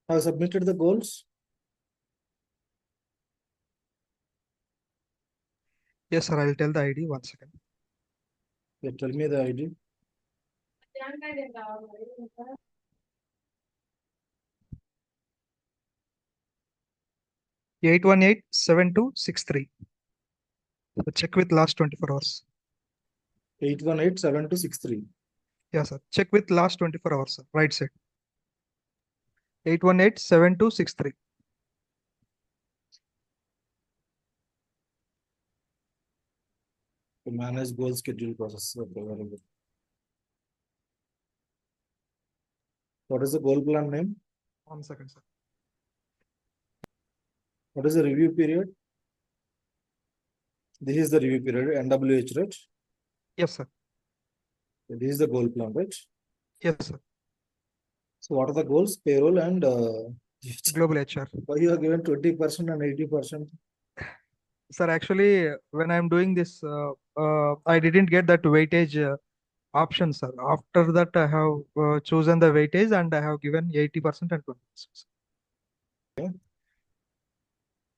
Have submitted the goals? Yes, sir. I'll tell the ID 1 second. Yeah, tell me the ID. 818-7263. Check with last 24 hours. 818-7263. Yes, sir. Check with last 24 hours, sir. Right side. 818-7263. To manage goal schedule process. Okay, very good. What is the goal plan name? 1 second, sir. What is the review period? This is the review period, NWH, right? Yes, sir. This is the goal plan, right? Yes, sir. So what are the goals? Payroll and Global HR. why you are given 20% and 80%? Sir, actually, when I'm doing this, I didn't get that weightage option, sir. After that, I have chosen the weightage and I have given 80% and 20%. Okay.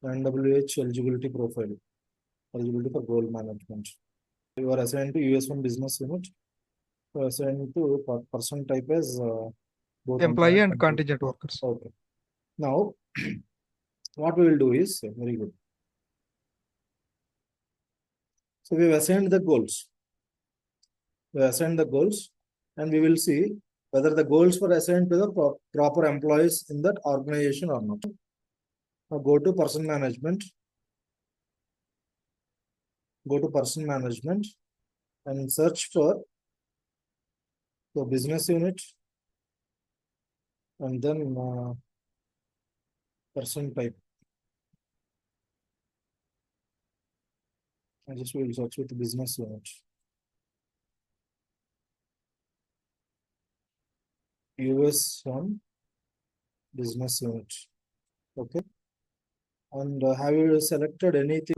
NWH eligibility profile. Eligibility for goal management. You are assigned to US1 business unit. You are assigned to person type as both Employee and employee. contingent workers. Okay. Now, what we will do is very good. So we have assigned the goals. We assigned the goals, and we will see whether the goals were assigned to the proper employees in that organization or not. Now go to person management. Go to person management and search for the business unit, and then person type. I just will search with the business unit. US1 business unit. Okay. And have you selected anything,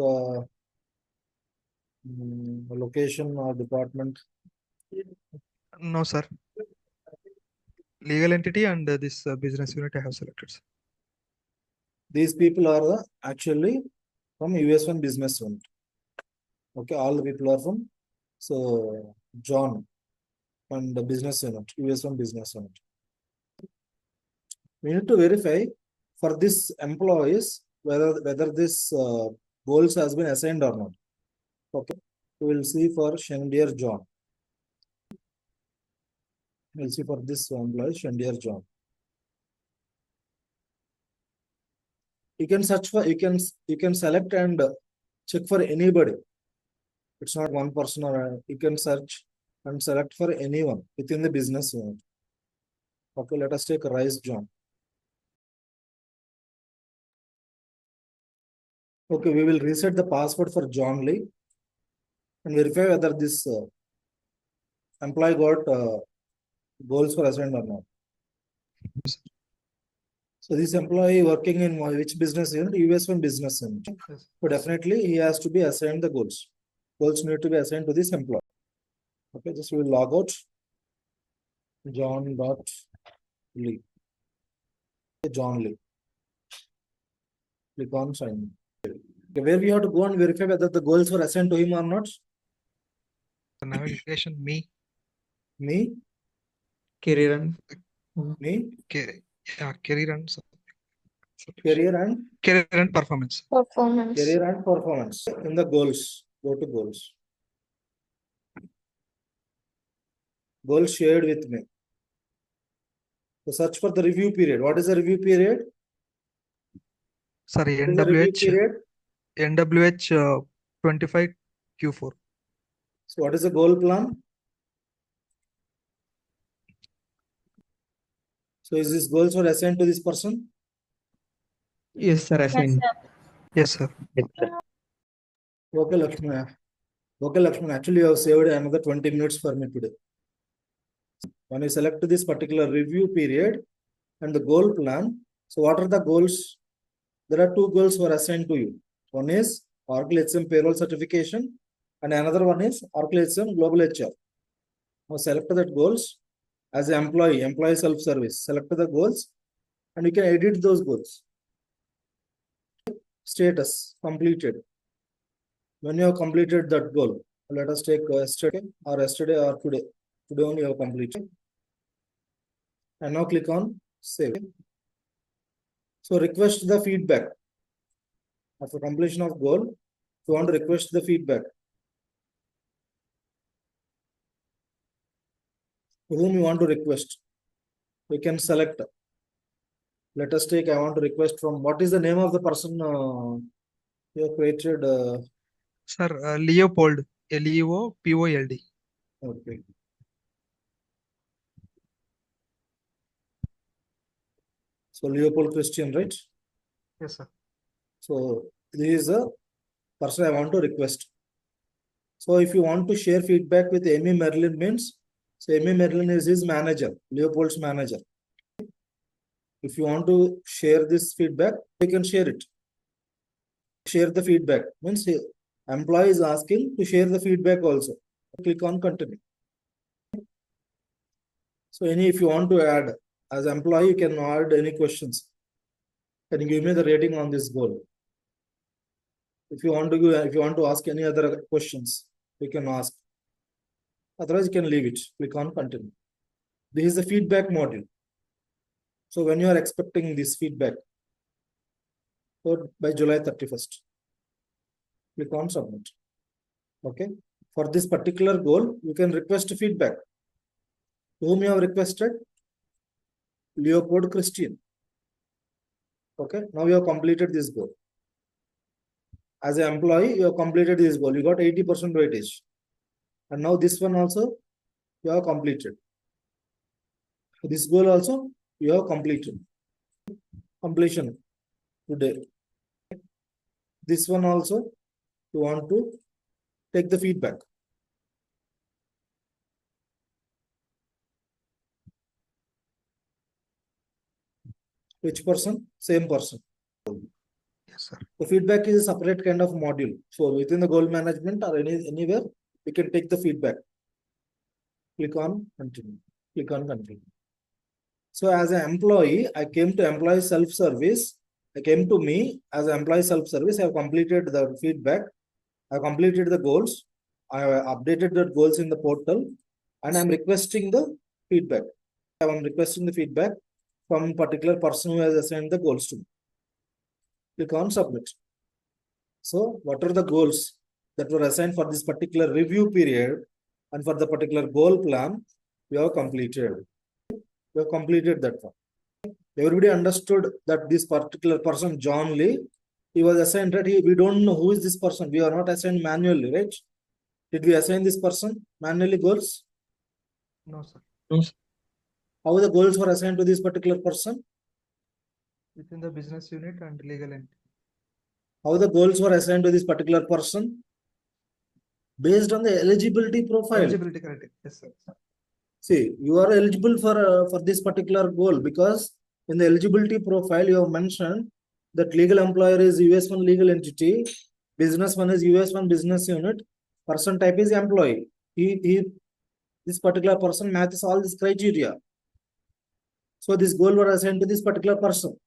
location or department? No, sir. Legal entity and this business unit I have selected, sir. These people are actually from US1 business unit. Okay, all the people are from, so John and the business unit, US1 business unit. We need to verify for this employees whether this goals has been assigned or not. Okay, we will see for Shendier John. We'll see for this employee Shendier John. You can search for, you can select and check for anybody. It's not one person, or you can search and select for anyone within the business unit. Okay, let us take Rice John. Okay, we will reset the password for John Lee and verify whether this employee got goals for assigned or not. So this employee working in which business unit? US1 business unit. Yes. So definitely he has to be assigned the goals. Goals need to be assigned to this employee. Okay, just we will log out. John.Lee. John Lee. Click on sign in. Okay, where we have to go and verify whether the goals were assigned to him or not. Navigation me. Career and Career and performance. Career and performance. In the goals, go to goals. Goals shared with me. So search for the review period. What is the review period? Sorry, What is the review period? NWH 25 Q4. So what is the goal plan? So is this goals were assigned to this person? yes, sir. Assigned. Yes, sir. Yes, sir. Okay, Lakshman. Okay, Lakshman. Actually, you have saved another 20 minutes for me today. When you select this particular review period and the goal plan, so what are the goals? There are two goals were assigned to you. One is Oracle HCM payroll certification, and another one is Oracle HCM global HR. Now select that goals as an employee self-service. Select the goals and you can edit those goals. Status completed. When you have completed that goal, let us take yesterday or today. Today only you have completed. And now click on save. So request the feedback. After completion of goal, you want to request the feedback. Whom you want to request? We can select. Let us take, I want to request from, what is the name of the person you have created? Sir, Leopold, Leopold. Okay. So Leopold Christian, right? Yes, sir. So this is a person I want to request. So if you want to share feedback with Amy Merlin means, so Amy Merlin is his manager, Leopold's manager. If you want to share this feedback, you can share it. Share the feedback means employee is asking to share the feedback also. Click on continue. So if you want to add as employee, you can add any questions. Can you give me the rating on this goal? If you want to ask any other questions, you can ask. Otherwise, you can leave it. Click on continue. This is the feedback module. So when you are expecting this feedback, so by July 31st, click on submit. Okay. For this particular goal, you can request feedback. Whom you have requested? Leopold Christian. Okay. Now you have completed this goal. As an employee, you have completed this goal. You got 80% weightage. And now this one also, you have completed. This goal also, you have completed. Completion today. This one also, you want to take the feedback. Which person? Same person. Yes, sir. The feedback is a separate kind of module. So within the goal management or anywhere, we can take the feedback. Click on continue. Click on continue. So as an employee, I came to employee self-service. I came to me as an employee self-service. I have completed the feedback. I have completed the goals. I have updated the goals in the portal, and I'm requesting the feedback. I'm requesting the feedback from a particular person who has assigned the goals to me. Click on submit. So what are the goals that were assigned for this particular review period and for the particular goal plan? We have completed. We have completed that one. Everybody understood that this particular person, John Lee, he was assigned, right? We don't know who is this person. We are not assigned manually, right? Did we assign this person manually goals? No, sir. No, sir. How the goals were assigned to this particular person? Within the business unit and legal entity. How the goals were assigned to this particular person? Based on the eligibility profile. Eligibility criteria. Yes, sir. See, you are eligible for this particular goal because in the eligibility profile, you have mentioned that legal employer is US1 legal entity, business one is US1 business unit, person type is employee. This particular person matches all these criteria. So this goal was assigned to this particular person.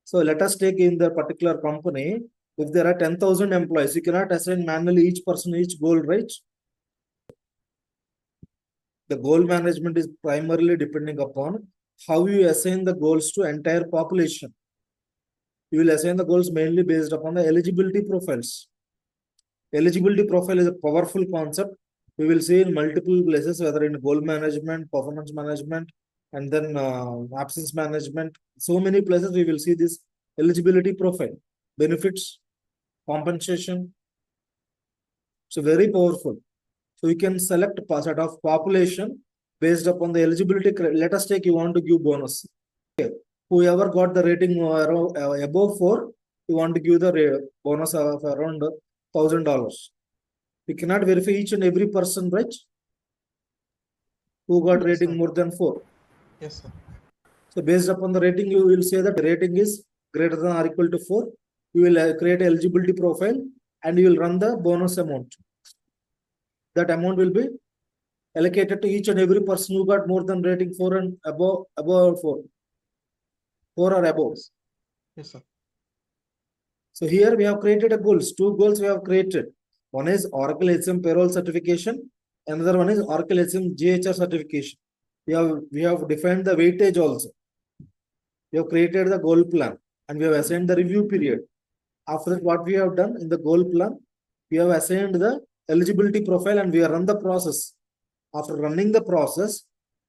So let us take in the particular company, if there are 10,000 employees, you cannot assign manually each person each goal, right? The goal management is primarily depending upon how you assign the goals to entire population. You will assign the goals mainly based upon the eligibility profiles. Eligibility profile is a powerful concept. We will see in multiple places, whether in goal management, performance management, and then absence management. So many places we will see this eligibility profile, benefits, compensation. So very powerful. So you can select a set of population based upon the eligibility. Let us take, you want to give bonus. Okay. Whoever got the rating above 4, you want to give the bonus of around $1,000. We cannot verify each and every person, right? Who got Yes, rating sir. more than 4. Yes, sir. So based upon the rating, you will say that the rating is greater than or equal to 4. You will create an eligibility profile and you will run the bonus amount. That amount will be allocated to each and every person who got more than rating 4 and above 4. 4 or above. Yes, sir. So here we have created a goals. 2 goals we have created. One is Oracle HCM payroll certification. Another one is Oracle HCM GHR certification. We have defined the weightage also. We have created the goal plan and we have assigned the review period. After that, what we have done in the goal plan, we have assigned the eligibility profile and we have run the process. After running the process,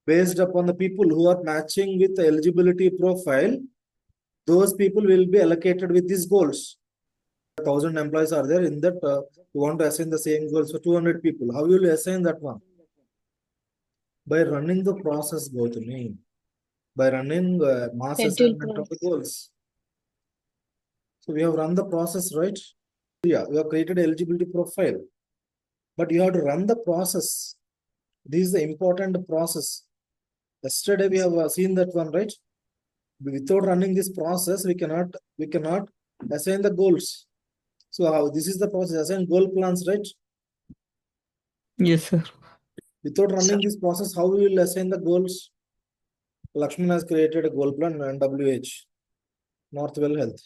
based upon the people who are matching with the eligibility profile, those people will be allocated with these goals. 1,000 employees are there. In that, you want to assign the same goals for 200 people. How will you assign that one? By running the process, go to me. By running mass assignment of the goals. So we have run the process, right? Yeah, we have created eligibility profile, but you have to run the process. This is the important process. Yesterday we have seen that one, right? Without running this process, we cannot assign the goals. So how this is the process? Assign goal plans, right? Yes, sir. Without running this process, how we will assign the goals? Lakshman has created a goal plan and WH, Northwell Health.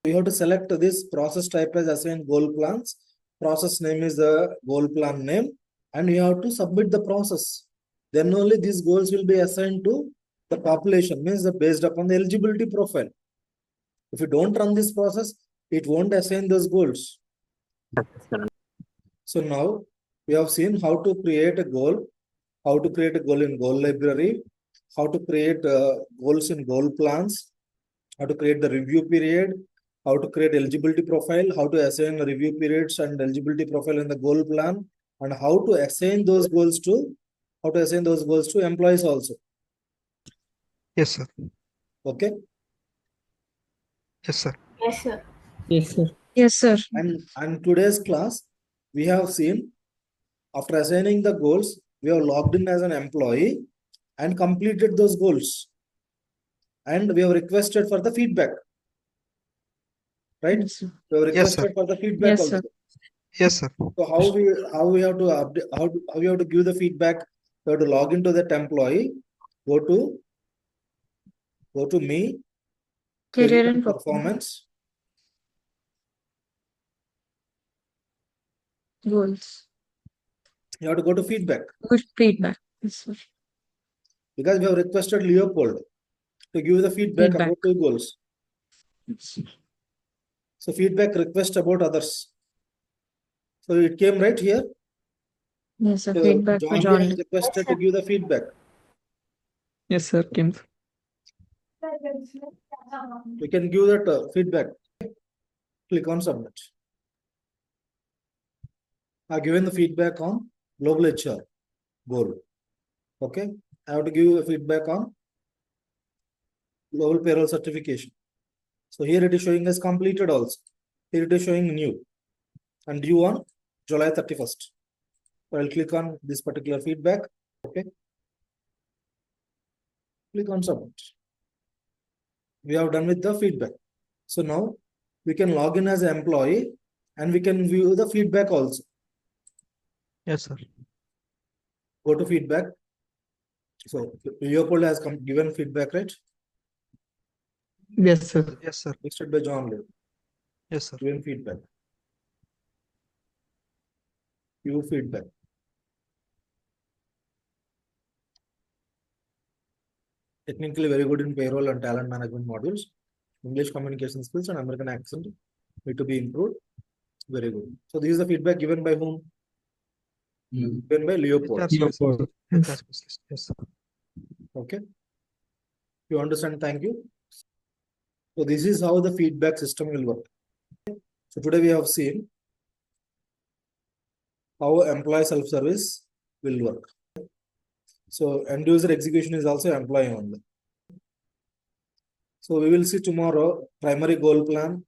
You have to select this process type as assign goal plans. Process name is the goal plan name, and you have to submit the process. Then only these goals will be assigned to the population, means based upon the eligibility profile. If you don't run this process, it won't assign those goals. So now we have seen how to create a goal, how to create a goal in goal library, how to create goals in goal plans, how to create the review period, how to create eligibility profile, how to assign review periods and eligibility profile in the goal plan, and how to assign those goals to employees also. Yes, sir. Okay. Yes, sir. Yes, sir. Yes, sir. Yes, sir. And today's class, we have seen after assigning the goals, we have logged in as an employee and completed those goals. And we have requested for the feedback. Right? Yes, sir. We have Yes, sir. requested for the feedback Yes, also. sir. Yes, sir. So how we have to update, how we have to give the feedback? We have to log into that employee, go to me, Career and and performance. goals. You have to go to feedback Good feedback. Yes, sir. because we have requested Leopold to give the feedback Feedback. about 2 goals. So feedback request about others. So it came right here. Yes, sir. Feedback for John John. has requested to give the feedback. Yes, sir. Kim. We can give that feedback. Click on submit. I have given the feedback on global HR goal. Okay. I have to give a feedback on global payroll certification. So here it is showing as completed also. Here it is showing new and due on July 31st. So I'll click on this particular feedback. Okay. Click on submit. We have done with the feedback. So now we can log in as an employee and we can view the feedback also. Yes, sir. Go to feedback. So Leopold has given feedback, right? Yes, sir. Yes, sir. Listed by John Lee. Yes, sir. Given feedback. View feedback. Technically very good in payroll and talent management modules. English communication skills and American accent need to be improved. Very good. So this is the feedback given by whom? Given by Leopold. HR specialist. Leopold. HR specialist. Yes, sir. Okay. You understand? Thank you. So this is how the feedback system will work. So today we have seen how employee self-service will work. So end user execution is also employee only. So we will see tomorrow primary goal plan.